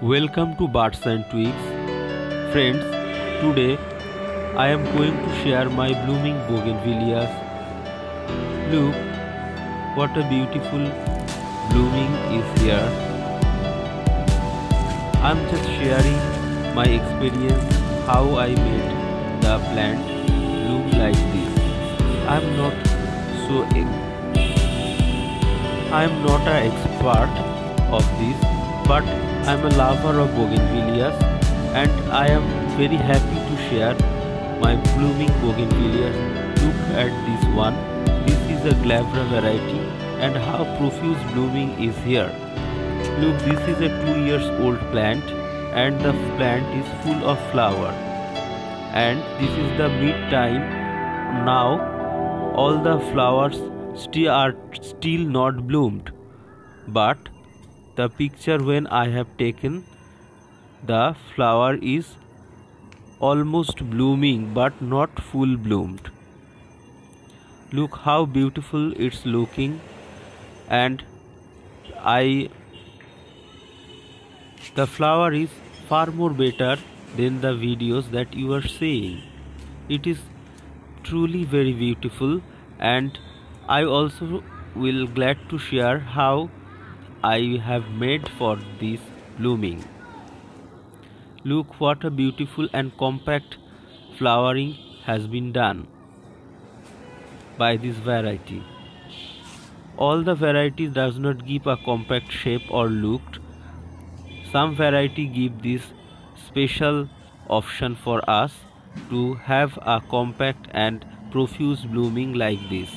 Welcome to Birds and Twigs. Friends, today I am going to share my blooming bougainvilleas. Look, what a beautiful blooming is here. I'm just sharing my experience how I made the plant bloom like this. I'm not so I'm not an expert of this, but I'm a lover of bougainvilleas and I am very happy to share my blooming bougainvilleas. Look at this one. This is a glabra variety and how profuse blooming is here. Look, this is a 2 years old plant and the plant is full of flower. And this is the mid time. Now all the flowers are still not bloomed, but the picture when I have taken, the flower is almost blooming but not full bloomed. Look how beautiful it's looking, and the flower is far more better than the videos that you are seeing. It is truly very beautiful, and I also will glad to share how I have made for this blooming. Look what a beautiful and compact flowering has been done by this variety. All the varieties does not give a compact shape or look. Some variety give this special option for us to have a compact and profuse blooming like this.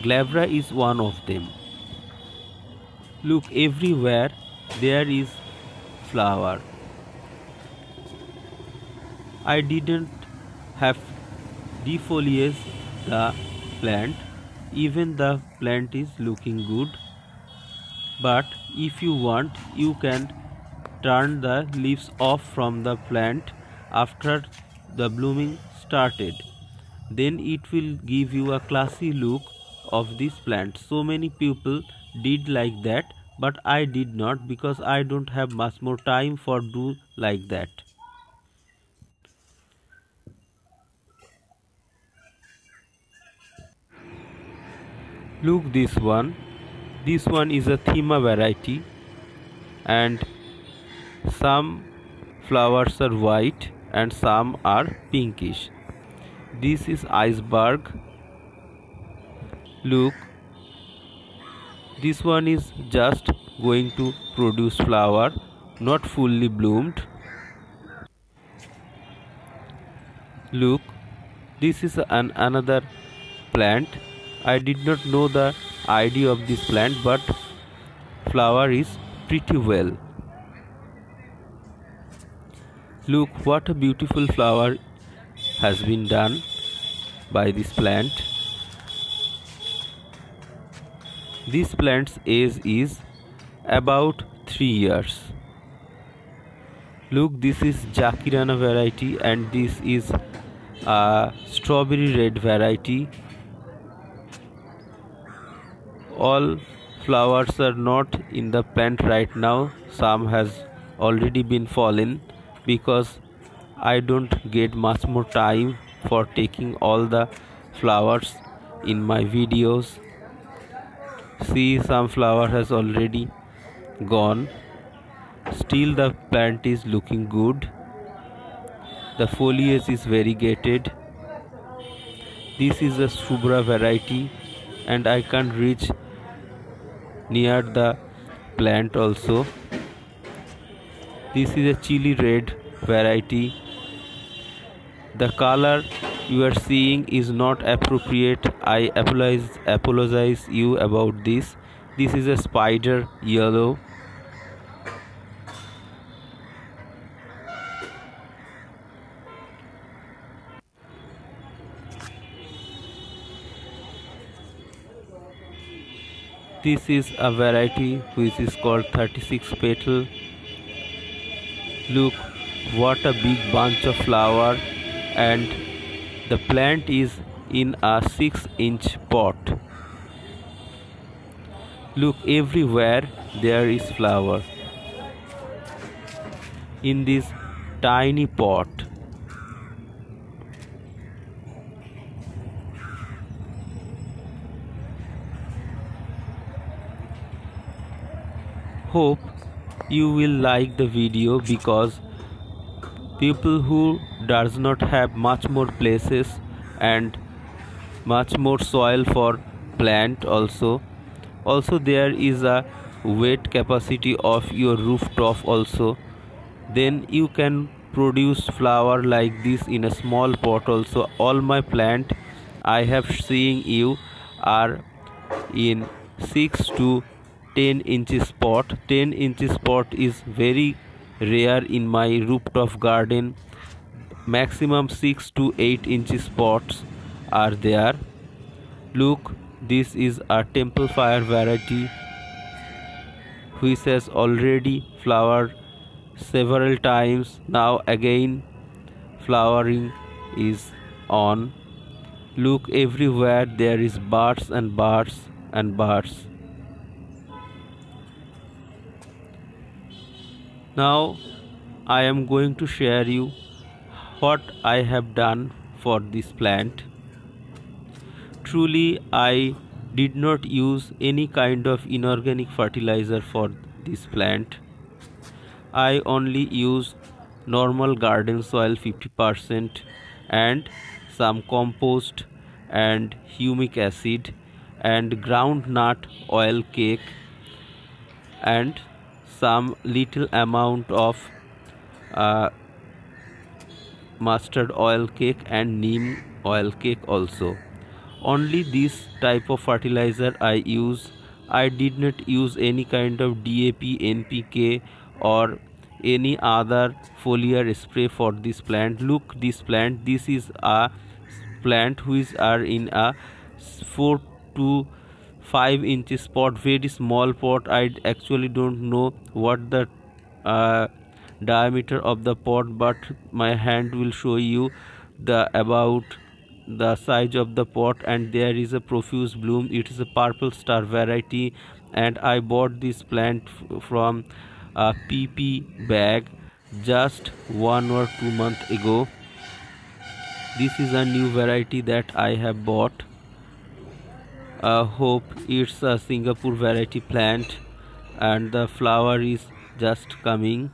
Glabra is one of them. Look, everywhere there is flower. I didn't have defoliate the plant. Even the plant is looking good. But if you want, you can turn the leaves off from the plant after the blooming started. Then it will give you a classy look of this plant. So many people did like that, but I did not because I don't have much more time for do like that. Look this one. This one is a Thema variety and some flowers are white and some are pinkish. This is iceberg. Look, this one is just going to produce flower, not fully bloomed. Look, this is another plant. I did not know the idea of this plant, but flower is pretty well. Look what a beautiful flower has been done by this plant. This plant's age is about 3 years. Look, this is Jakirana variety and this is a strawberry red variety. All flowers are not in the plant right now. Some has already been fallen because I don't get much more time for taking all the flowers in my videos. See, some flower has already gone. Still the plant is looking good. The foliage is variegated. This is a Subra variety and I can't reach near the plant also. This is a chili red variety. The color you are seeing is not appropriate. I apologize you about this. This is a spider yellow. This is a variety which is called 36 petal. Look what a big bunch of flower, and the plant is in a 6-inch pot. Look, everywhere there is flower. in this tiny pot. Hope you will like the video, because people who does not have much more places and much more soil for plant also there is a weight capacity of your rooftop also, then you can produce flower like this in a small pot also. All my plant I have seen you are in 6 to 10 inches pot. 10 inches pot is very rare in my rooftop garden. Maximum 6 to 8 inches pots are there. Look, this is a temple fire variety which has already flowered several times. Now again flowering is on. Look, everywhere there is buds and buds and buds. Now I am going to share you what I have done for this plant. Truly, I did not use any kind of inorganic fertilizer for this plant. I only use normal garden soil 50% and some compost and humic acid and groundnut oil cake and some little amount of mustard oil cake and neem oil cake also. Only this type of fertilizer I use. I did not use any kind of DAP, NPK or any other foliar spray for this plant. Look, this plant, this is a plant which are in a 4 to 5 inches pot, very small pot. I actually don't know what the diameter of the pot, but my hand will show you the about the size of the pot, and there is a profuse bloom. It is a purple star variety, and I bought this plant from a PP bag just 1 or 2 months ago. This is a new variety that I have bought. Hope it's a Singapore variety plant, and the flower is just coming.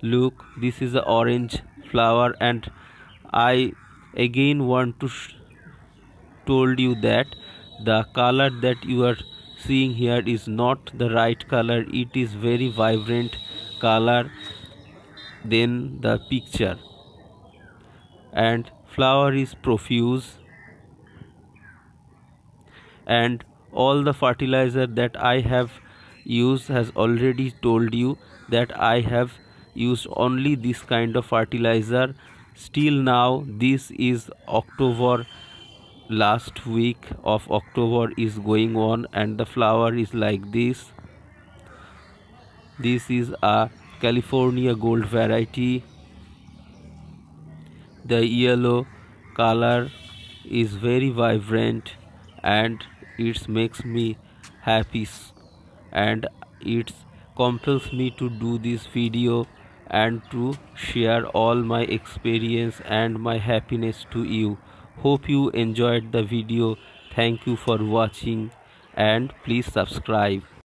Look, this is a orange flower, and I again want to told you that the color that you are seeing here is not the right color. It is very vibrant color than the picture, and flower is profuse, and all the fertilizer that I have used has already told you that I have used only this kind of fertilizer. Still now, this is October, last week of October is going on, and the flower is like this. This is a California gold variety. The yellow color is very vibrant, and it makes me happy, and it compels me to do this video and to share all my experience and my happiness to you. Hope you enjoyed the video. Thank you for watching, and please subscribe.